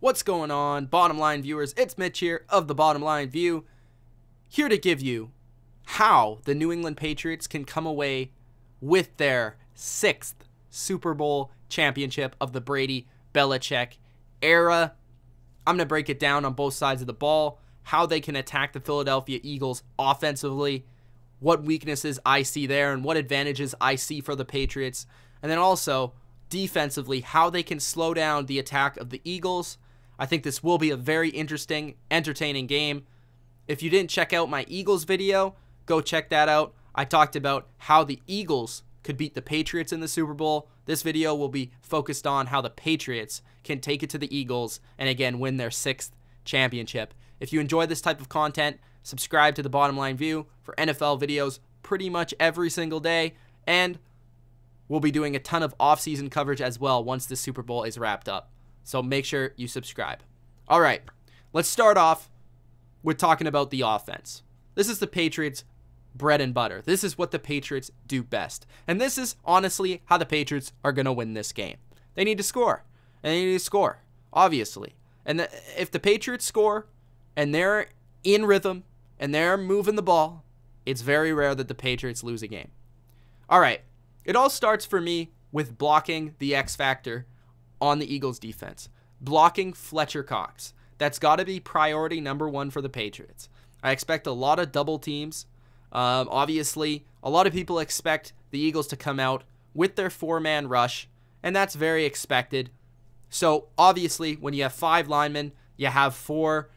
What's going on, bottom line viewers? It's Mitch here of the Bottom Line View, here to give you how the New England Patriots can come away with their 6th Super Bowl championship of the Brady-Belichick era. I'm going to break it down on both sides of the ball, how they can attack the Philadelphia Eagles offensively, what weaknesses I see there, and what advantages I see for the Patriots, and then also defensively, how they can slow down the attack of the Eagles. I think this will be a very interesting, entertaining game. If you didn't check out my Eagles video, go check that out. I talked about how the Eagles could beat the Patriots in the Super Bowl. This video will be focused on how the Patriots can take it to the Eagles and again win their 6th championship. If you enjoy this type of content, subscribe to the Bottom Line View for NFL videos pretty much every single day, and we'll be doing a ton of off-season coverage as well once the Super Bowl is wrapped up. So make sure you subscribe. All right, let's start off with talking about the offense. This is the Patriots' bread and butter. This is what the Patriots do best. And this is honestly how the Patriots are going to win this game. They need to score. And they need to score, obviously. And if the Patriots score and they're in rhythm and they're moving the ball, it's very rare that the Patriots lose a game. All right, it all starts for me with blocking the X factor on the Eagles defense. Blocking Fletcher Cox. That's got to be priority number 1 for the Patriots. I expect a lot of double teams. Obviously, a lot of people expect the Eagles to come out with their 4-man rush, and that's very expected. So, obviously, when you have 5 linemen, you have 4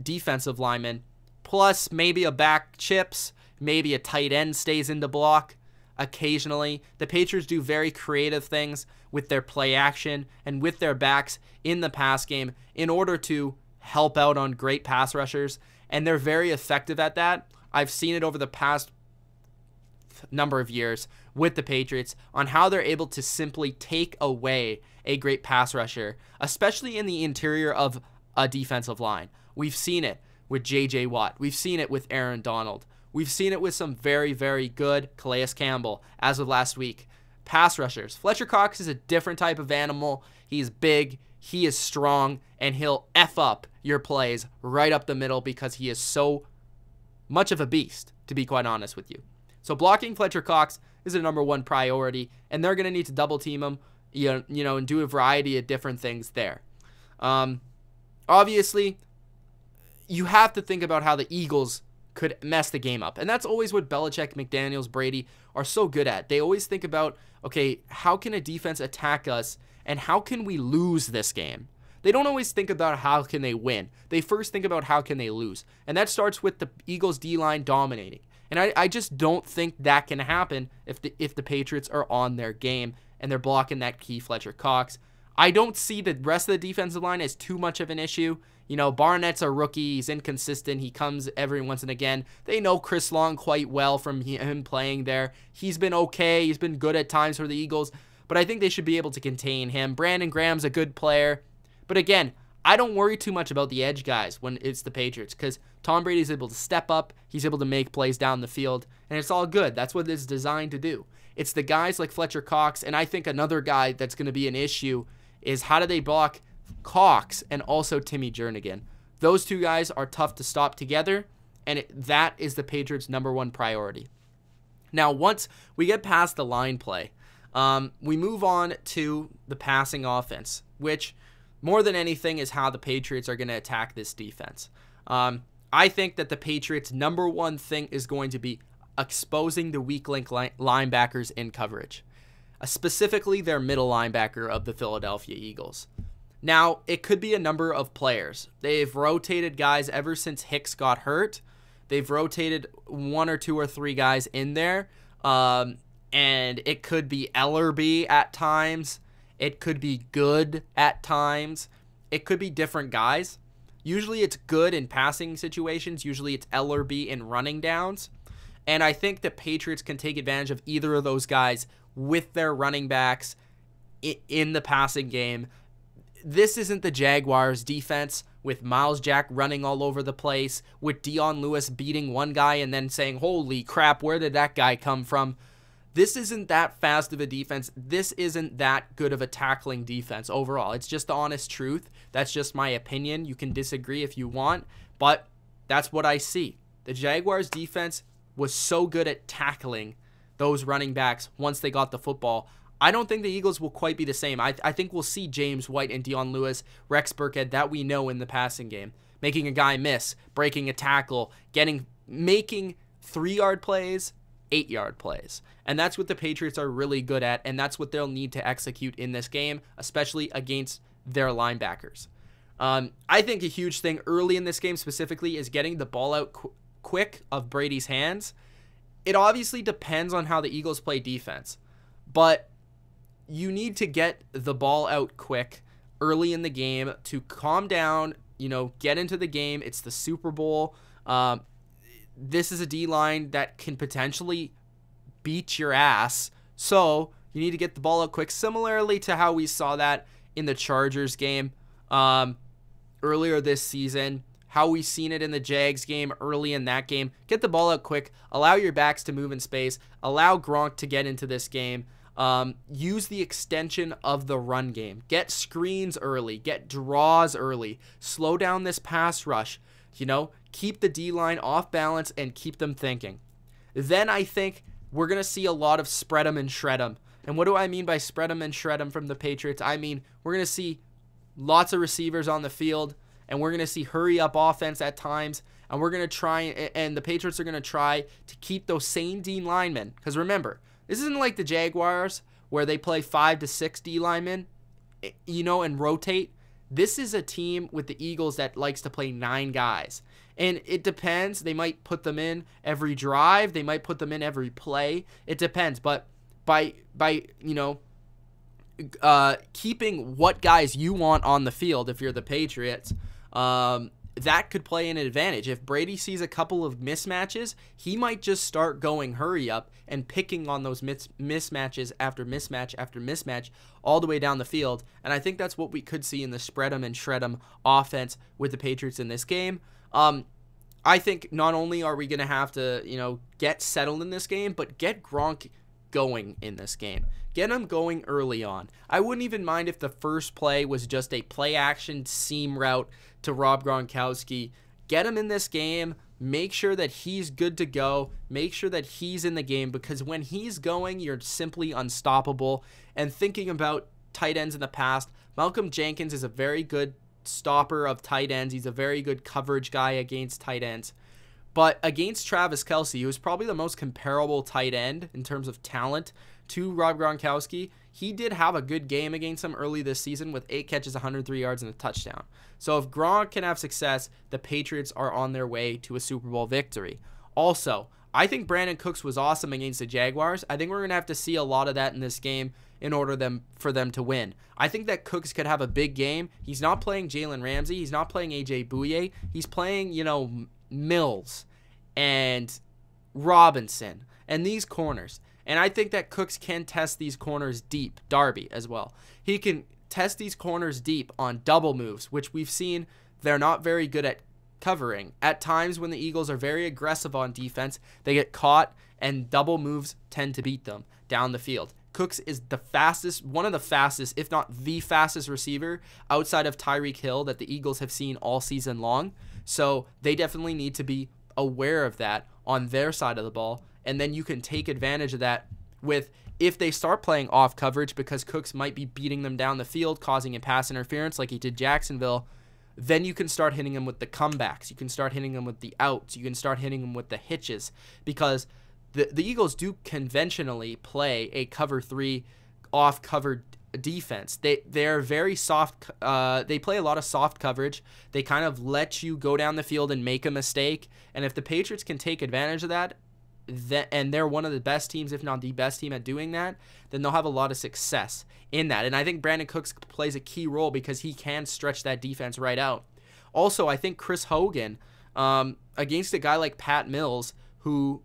defensive linemen, plus maybe a back chips, maybe a tight end stays in the block occasionally. The Patriots do very creative things with their play action and with their backs in the pass game in order to help out on great pass rushers, and they're very effective at that. I've seen it over the past number of years with the Patriots on how they're able to simply take away a great pass rusher, especially in the interior of a defensive line. We've seen it with J.J. Watt. We've seen it with Aaron Donald. We've seen it with some very, very good Calais Campbell as of last week. Pass rushers. Fletcher Cox is a different type of animal. He's big, he is strong, and he'll F up your plays right up the middle because he is so much of a beast, to be quite honest with you. So blocking Fletcher Cox is a number 1 priority, and they're going to need to double team him, you know, and do a variety of different things there. Obviously, you have to think about how the Eagles could mess the game up. And that's always what Belichick, McDaniels, Brady are so good at. They always think about, okay, how can a defense attack us and how can we lose this game? They don't always think about how can they win. They first think about how can they lose. And that starts with the Eagles D-line dominating. And I just don't think that can happen if the Patriots are on their game and they're blocking that key Fletcher Cox. I don't see the rest of the defensive line as too much of an issue. You know, Barnett's a rookie. He's inconsistent. He comes every once and again. They know Chris Long quite well from him playing there. He's been okay. He's been good at times for the Eagles. But I think they should be able to contain him. Brandon Graham's a good player. But again, I don't worry too much about the edge guys when it's the Patriots because Tom Brady's able to step up. He's able to make plays down the field. And it's all good. That's what it's designed to do. It's the guys like Fletcher Cox. And I think another guy that's going to be an issue is how do they block Cox and also Timmy Jernigan. Those 2 guys are tough to stop together, and that is the Patriots' number 1 priority. Now, once we get past the line play, we move on to the passing offense, which more than anything is how the Patriots are going to attack this defense. I think that the Patriots' number 1 thing is going to be exposing the weak link linebackers in coverage, specifically their middle linebacker of the Philadelphia Eagles. Now, it could be a number of players. They've rotated guys ever since Hicks got hurt. They've rotated 1 or 2 or 3 guys in there. And it could be Ellerby at times. It could be Good at times. It could be different guys. Usually it's Good in passing situations. Usually it's Ellerby in running downs. And I think the Patriots can take advantage of either of those guys with their running backs in the passing game. This isn't the Jaguars defense with Miles Jack running all over the place, with Dion Lewis beating one guy and then saying, holy crap, where did that guy come from? This isn't that fast of a defense. This isn't that good of a tackling defense overall. It's just the honest truth. That's just my opinion. You can disagree if you want, but that's what I see. The Jaguars defense was so good at tackling those running backs once they got the football. I don't think the Eagles will quite be the same. I think we'll see James White and Dion Lewis, Rex Burkhead, that we know in the passing game, making a guy miss, breaking a tackle, making 3-yard plays, 8-yard plays. And that's what the Patriots are really good at, and that's what they'll need to execute in this game, especially against their linebackers. I think a huge thing early in this game specifically is getting the ball out quick of Brady's hands. It obviously depends on how the Eagles play defense, but you need to get the ball out quick early in the game to calm down, get into the game. It's the Super Bowl. This is a D-line that can potentially beat your ass, so you need to get the ball out quick, similarly to how we saw that in the Chargers game earlier this season, how we seen it in the Jags game early in that game. Get the ball out quick, allow your backs to move in space, allow Gronk to get into this game. Use the extension of the run game. Get screens early. Get draws early. Slow down this pass rush. Keep the D-line off balance and keep them thinking. Then I think we're going to see a lot of spread them and shred them. And what do I mean by spread them and shred them from the Patriots? I mean, we're going to see lots of receivers on the field, and we're going to see hurry-up offense at times, and we're going to try, and the Patriots are going to try to keep those same D linemen. Because remember, this isn't like the Jaguars where they play 5 to 6 D linemen, and rotate. This is a team with the Eagles that likes to play 9 guys. And it depends. They might put them in every drive. They might put them in every play. It depends. But by keeping what guys you want on the field, if you're the Patriots, that could play an advantage. If Brady sees a couple of mismatches, he might just start going hurry up and picking on those mismatches after mismatch after mismatch all the way down the field. And I think that's what we could see in the spread 'em and shred 'em offense with the Patriots in this game. I think not only are we going to have to, get settled in this game, but get Gronk going in this game. Get him going early on. I wouldn't even mind if the first play was just a play action seam route to Rob Gronkowski. Get him in this game. Make sure that he's good to go. Make sure that he's in the game, because when he's going, you're simply unstoppable. And thinking about tight ends in the past, Malcolm Jenkins is a very good stopper of tight ends. He's a very good coverage guy against tight ends. But against Travis Kelce, who's probably the most comparable tight end in terms of talent to Rob Gronkowski, he did have a good game against him early this season with 8 catches, 103 yards, and a touchdown. So if Gronk can have success, the Patriots are on their way to a Super Bowl victory. Also, I think Brandon Cooks was awesome against the Jaguars. I think we're going to have to see a lot of that in this game in order for them to win. I think that Cooks could have a big game. He's not playing Jalen Ramsey. He's not playing A.J. Bouye. He's playing, Mills and Robinson and these corners. And I think that Cooks can test these corners deep. Darby as well. He can test these corners deep on double moves, which we've seen they're not very good at covering. At times when the Eagles are very aggressive on defense, they get caught and double moves tend to beat them down the field. Cooks is one of the fastest, if not the fastest receiver outside of Tyreek Hill that the Eagles have seen all season long. So they definitely need to be aware of that on their side of the ball. And then you can take advantage of that if they start playing off coverage, because Cooks might be beating them down the field, causing a pass interference like he did Jacksonville. Then you can start hitting them with the comebacks. You can start hitting them with the outs. You can start hitting them with the hitches, because the Eagles do conventionally play a cover 3 off cover defense. They're very soft. They play a lot of soft coverage. They kind of let you go down the field and make a mistake. And if the Patriots can take advantage of that, and they're one of the best teams, if not the best team at doing that, then they'll have a lot of success in that. And I think Brandon Cooks plays a key role because he can stretch that defense right out. Also, I think Chris Hogan, against a guy like Pat Mills, who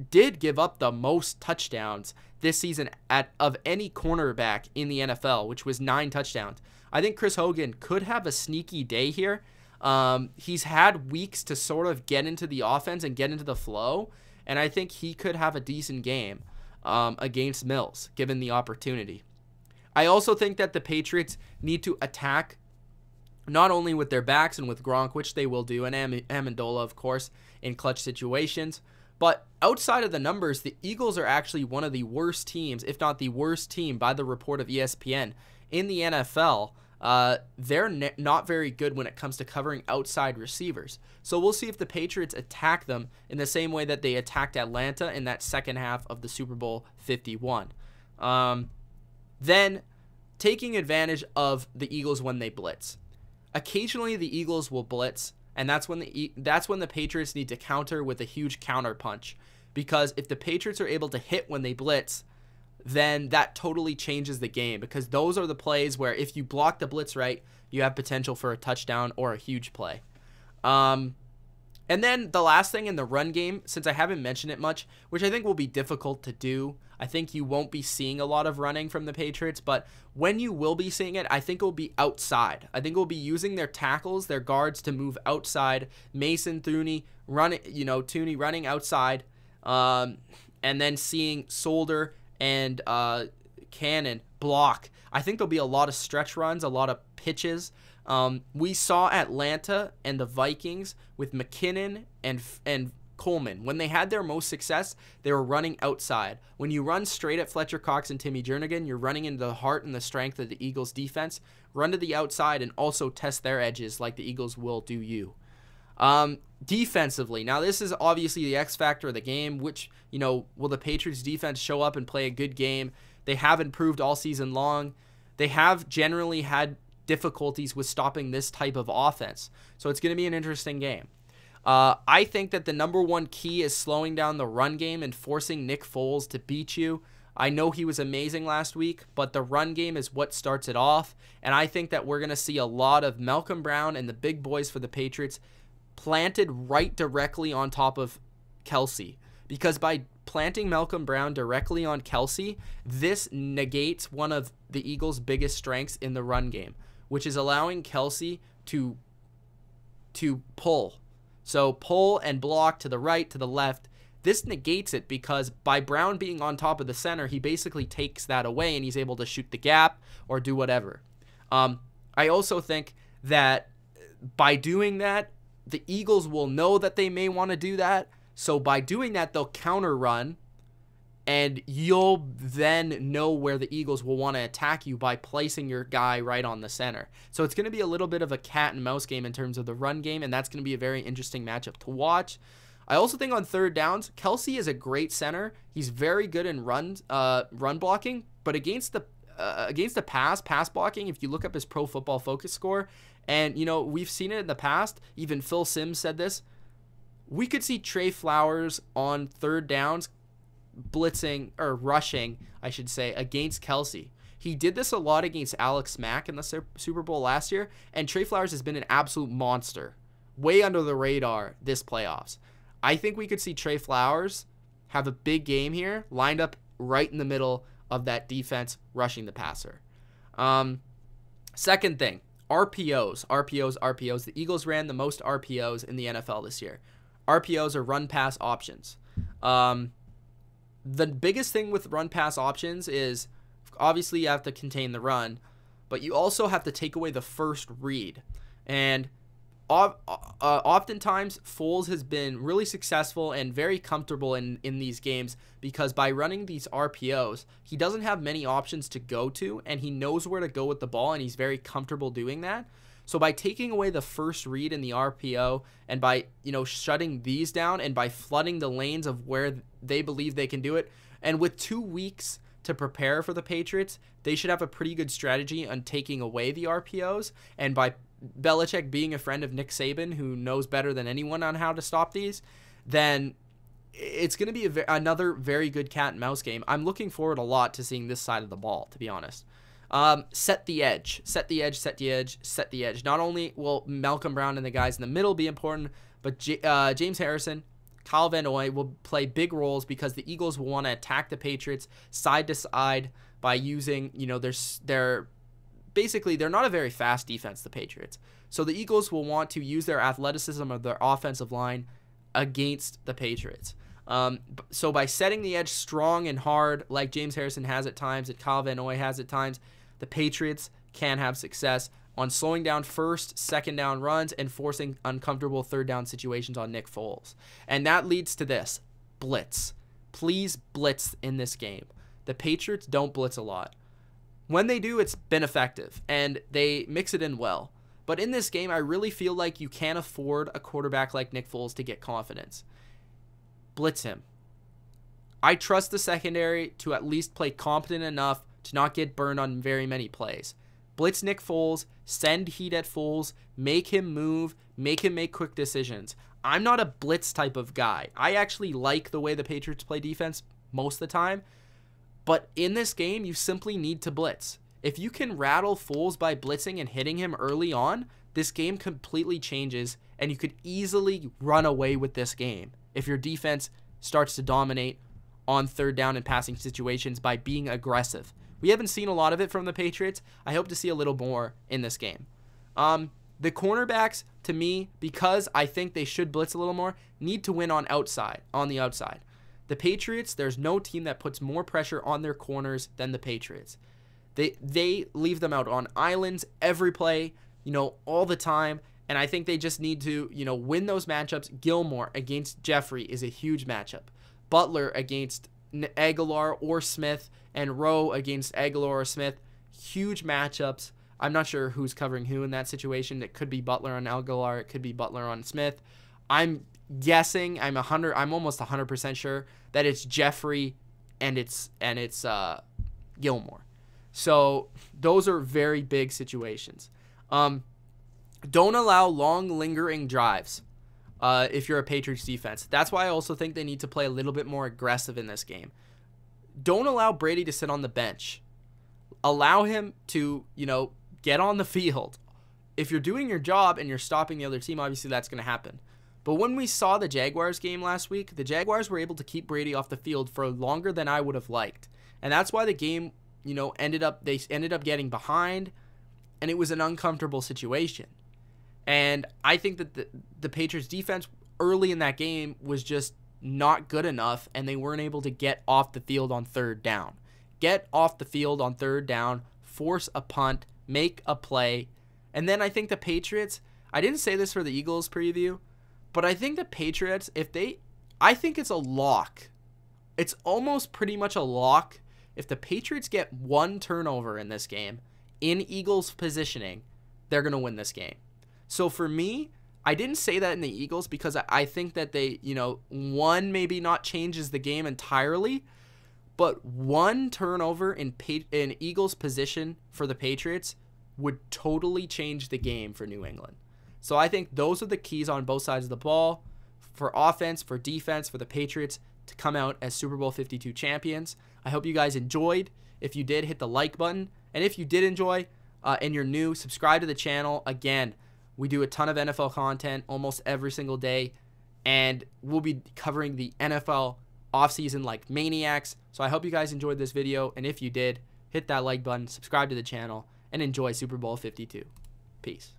did give up the most touchdowns this season of any cornerback in the NFL, which was 9 touchdowns. I think Chris Hogan could have a sneaky day here. He's had weeks to sort of get into the offense and get into the flow, and I think he could have a decent game against Mills, given the opportunity. I also think that the Patriots need to attack not only with their backs and with Gronk, which they will do, and Amendola, of course, in clutch situations. But outside of the numbers, the Eagles are actually one of the worst teams, if not the worst team, by the report of ESPN, in the NFL. They're not very good when it comes to covering outside receivers. So we'll see if the Patriots attack them in the same way that they attacked Atlanta in that second half of the Super Bowl 51. Then taking advantage of the Eagles when they blitz. Occasionally the Eagles will blitz, and that's when the Patriots need to counter with a huge counter punch. Because if the Patriots are able to hit when they blitz, then that totally changes the game, because those are the plays where if you block the blitz right, you have potential for a touchdown or a huge play. And then the last thing in the run game, since I haven't mentioned it much, which I think will be difficult to do, I think you won't be seeing a lot of running from the Patriots, but when you will be seeing it, I think it will be outside. I think it will be using their tackles, their guards to move outside. Mason, Thuney running outside, and then seeing Solder and Cannon block. I think there'll be a lot of stretch runs, a lot of pitches. We saw Atlanta and the Vikings with McKinnon and Coleman. When they had their most success, they were running outside. When you run straight at Fletcher Cox and Timmy Jernigan, you're running into the heart and the strength of the Eagles defense. Run to the outside and also test their edges like the Eagles will do you. Defensively, now this is obviously the X factor of the game, which, will the Patriots defense show up and play a good game? They have improved all season long. They have generally had difficulties with stopping this type of offense. So it's going to be an interesting game. I think that the number one key is slowing down the run game and forcing Nick Foles to beat you. I know he was amazing last week, but the run game is what starts it off. And I think that we're going to see a lot of Malcolm Brown and the big boys for the Patriots planted right directly on top of Kelsey. Because by planting Malcolm Brown directly on Kelsey, this negates one of the Eagles' biggest strengths in the run game, which is allowing Kelsey to pull. So pull and block to the right, to the left. This negates it because by Brown being on top of the center, he basically takes that away and he's able to shoot the gap or do whatever. I also think that by doing that, the Eagles will know that they may want to do that. So by doing that, they'll counter run, and you'll then know where the Eagles will want to attack you by placing your guy right on the center. So it's going to be a little bit of a cat and mouse game in terms of the run game, and that's going to be a very interesting matchup to watch. I also think on third downs, Kelsey is a great center. He's very good in run blocking, but against the pass blocking, if you look up his Pro Football Focus score, and we've seen it in the past, even Phil Simms said this, we could see Trey Flowers on third downs blitzing, or rushing, I should say, against Kelsey. He did this a lot against Alex Mack in the Super Bowl last year, and Trey Flowers has been an absolute monster, way under the radar this playoffs. I think we could see Trey Flowers have a big game here, lined up right in the middle of that defense, rushing the passer. Second thing, RPOs. The Eagles ran the most RPOs in the NFL this year. RPOs are run-pass options. The biggest thing with run-pass options is obviously you have to contain the run, but you also have to take away the first read. And oftentimes, Foles has been really successful and very comfortable in these games because by running these RPOs, he doesn't have many options to go to, and he knows where to go with the ball, and he's very comfortable doing that. So by taking away the first read in the RPO and by, shutting these down and by flooding the lanes of where they believe they can do it, and with 2 weeks to prepare for the Patriots, they should have a pretty good strategy on taking away the RPOs. And by Belichick being a friend of Nick Saban, who knows better than anyone on how to stop these, then it's going to be another very good cat and mouse game. I'm looking forward a lot to seeing this side of the ball, to be honest. Set the edge. Not only will Malcolm Brown and the guys in the middle be important, but James Harrison, Kyle Van Noy will play big roles because the Eagles will want to attack the Patriots side to side by using, they're not a very fast defense, the Patriots. So the Eagles will want to use their athleticism of their offensive line against the Patriots. So by setting the edge strong and hard, like James Harrison has at times, and Kyle Van Noy has at times, the Patriots can have success. on slowing down first, second down runs and forcing uncomfortable third down situations on Nick Foles. And that leads to this: blitz. Please blitz in this game. The Patriots don't blitz a lot. When they do, it's been effective, and they mix it in well. But in this game, I really feel like you can't afford a quarterback like Nick Foles to get confidence. Blitz him. I trust the secondary to at least play competent enough to not get burned on very many plays. Blitz Nick Foles, send heat at Foles, make him move, make him make quick decisions. I'm not a blitz type of guy. I actually like the way the Patriots play defense most of the time. But in this game, you simply need to blitz. If you can rattle Foles by blitzing and hitting him early on, this game completely changes, and you could easily run away with this game if your defense starts to dominate on third down and passing situations by being aggressive. We haven't seen a lot of it from the Patriots. I hope to see a little more in this game. The cornerbacks, to me, because I think they should blitz a little more, need to win on the outside. The Patriots, there's no team that puts more pressure on their corners than the Patriots. They leave them out on islands every play, all the time. And I think they just need to, win those matchups. Gilmore against Jeffrey is a huge matchup. Butler against Aguilar or Smith, and Rowe against Aguilar or Smith, huge matchups. I'm not sure who's covering who in that situation. It could be Butler on Aguilar. It could be Butler on Smith. I'm guessing, I'm almost 100% sure that it's Jeffrey and it's Gilmore. So those are very big situations. Don't allow long lingering drives if you're a Patriots defense. That's why I also think they need to play a little bit more aggressive in this game. Don't allow Brady to sit on the bench. Allow him to, get on the field. If you're doing your job and you're stopping the other team, obviously that's going to happen. But when we saw the Jaguars game last week, the Jaguars were able to keep Brady off the field for longer than I would have liked. And that's why the game, they ended up getting behind, and it was an uncomfortable situation. And I think that the Patriots defense early in that game was just not good enough, and they weren't able to get off the field on third down. Get off the field on third down, force a punt, make a play. And then I think the Patriots, I didn't say this for the Eagles preview, but I think the Patriots, I think it's a lock. It's almost pretty much a lock. If the Patriots get one turnover in this game, in Eagles positioning, they're going to win this game. So for me, I didn't say that in the Eagles because I think that they, one maybe not changes the game entirely, but one turnover in Eagles position for the Patriots would totally change the game for New England. So I think those are the keys on both sides of the ball, for offense, for defense, for the Patriots to come out as Super Bowl 52 champions. I hope you guys enjoyed. If you did, hit the like button. And if you did enjoy and you're new, subscribe to the channel. Again, we do a ton of NFL content almost every single day, and we'll be covering the NFL offseason like maniacs. So I hope you guys enjoyed this video, and if you did, hit that like button, subscribe to the channel, and enjoy Super Bowl 52. Peace.